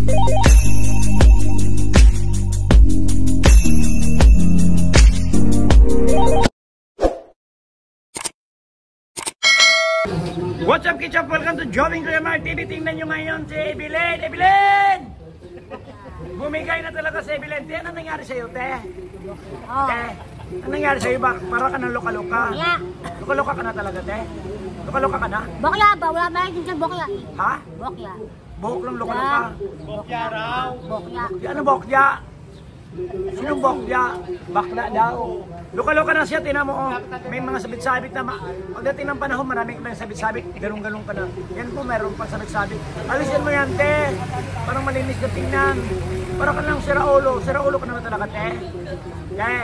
What's up, Kitchap? Welcome to Joving Kulimar TV. Tingnan nyo ngayon si Evelyn. Evelyn! Bumigay na talaga si Evelyn. Te, anong nangyari sa'yo, te? Oh. Te, anong nangyari sa'yo ba? Para ka ng luka-luka. Yeah. Luka-luka ka na talaga, te? Luka-luka ka na? Bokya ba? Wala ba yung bokya? Ha? Bokya. Buhok lang luka-luka. Bokya raw. Bokya. Di ano bokya? Sinong bokya? Bakla daw. Luka-luka na siya, tinan mo, oh. May mga sabit-sabit na pagdating ng panahon, maraming sabit-sabit, ganun-ganun ka na. Yan po, meron pang sabit-sabit. Alisin mo yan, te. Parang malinis na tingnan. Parang ka lang siraulo. Siraulo ka na ba talaga, te? Te.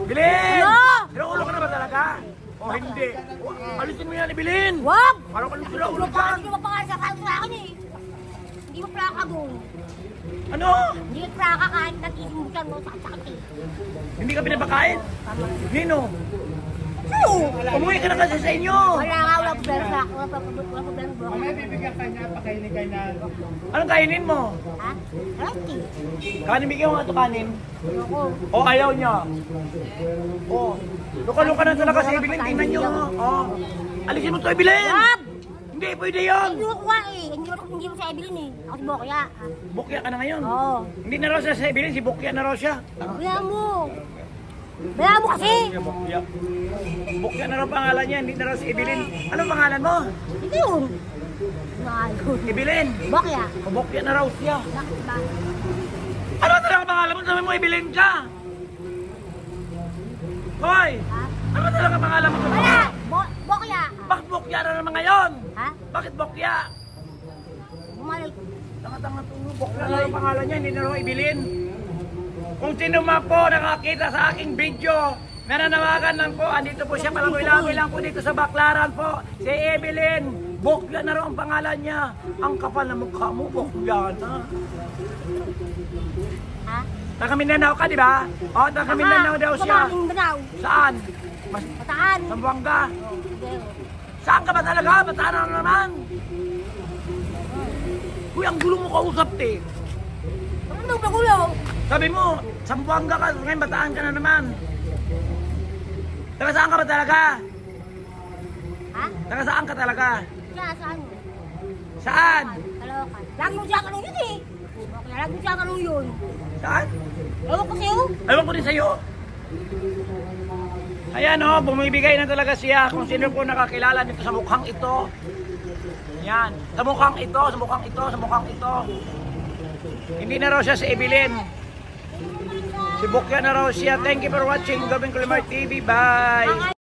Bilin! Siraulo ka na ba talaga? O hindi. Alisin mo yan, Bilin! Wag! Parang ka lang siraulo dyan. Hindi mo pangalan sa akin eh. Hindi mo plaka doon. Ano? Hindi mo plaka kahit nag-iimutan mo sa sakit eh. Hindi ka pinapakain? Nino? Sino? Umuwi ka na kasi sa inyo. Wala nga, wala problema sa akin. Wala problema sa May bibigyan ka niya, pakainin ka na. Anong kainin mo? Ha? Rati. Kanin, bigyan mo nga ito kanin. Ayoko. O ayaw niya. O, luka-luka na talaga si Evelyn. Tingnan nyo. O, alisin mo ito, Evelyn. Wag! Hindi, pwede yun. Hindi mo kuha eh. Hindi mo sa Evelyn eh. Ako si Bokya. Bukya ka na ngayon. Oo. Hindi na raw siya si Evelyn, si Bukya na raw siya. Wala mo. Wala mo kasi. Bukya. Bukya na raw pangalan niya, hindi na raw si Evelyn. Anong pangalan mo? Hindi yun. Nakayun. Evelyn. Bokya. O, Bukya na raw siya. Bakit ba? Ano talaga pangalan mo? Sabi mo Evelyn ka. Hoy! Ha? Ano talaga pangalan mo? Wala! Bokya! Bakit Bukya na naman ngayon? Ha? Bakit Bukya? Bumalik. Tanga-tanga tulog. Bukya na ang pangalan niya, hindi na raw Evelyn. Kung sino man po nakakita sa aking video, nananawagan lang po, andito po siya, palagoy-lagoy lang po dito sa Baklaran po, si Evelyn. Bukya na raw ang pangalan niya. Ang kapal na mukha mo, Bukya na. Ha? Taga Mindanao ka, di ba? O, taga Mindanao daw siya. Mindanao. Saan? Bataan. Zamboanga. Hindi. Saan ka ba talaga? Bataan na naman. Uy, ang gulo mo kausap, te. Ano ba gulo? Sabi mo, Zamboanga ka, ngayon Bataan ka na naman. Taga saan ka ba talaga? Ha? Taga saan ka talaga? Diyan, saan? Saan? Kalokan. Lagi mo siya kalong yun eh. Bokya, lagi mo siya kalong yun. Saan? Ewan ko sa'yo. Ewan ko din sa'yo. Ayan o, bumibigay na talaga siya kung sino po nakakilala dito sa mukhang ito. Yan, sa mukhang ito, sa mukhang ito, sa mukhang ito. Hindi na raw siya si Evelyn. Si Bukya na raw siya. Thank you for watching Joving Kulimar TV. Bye!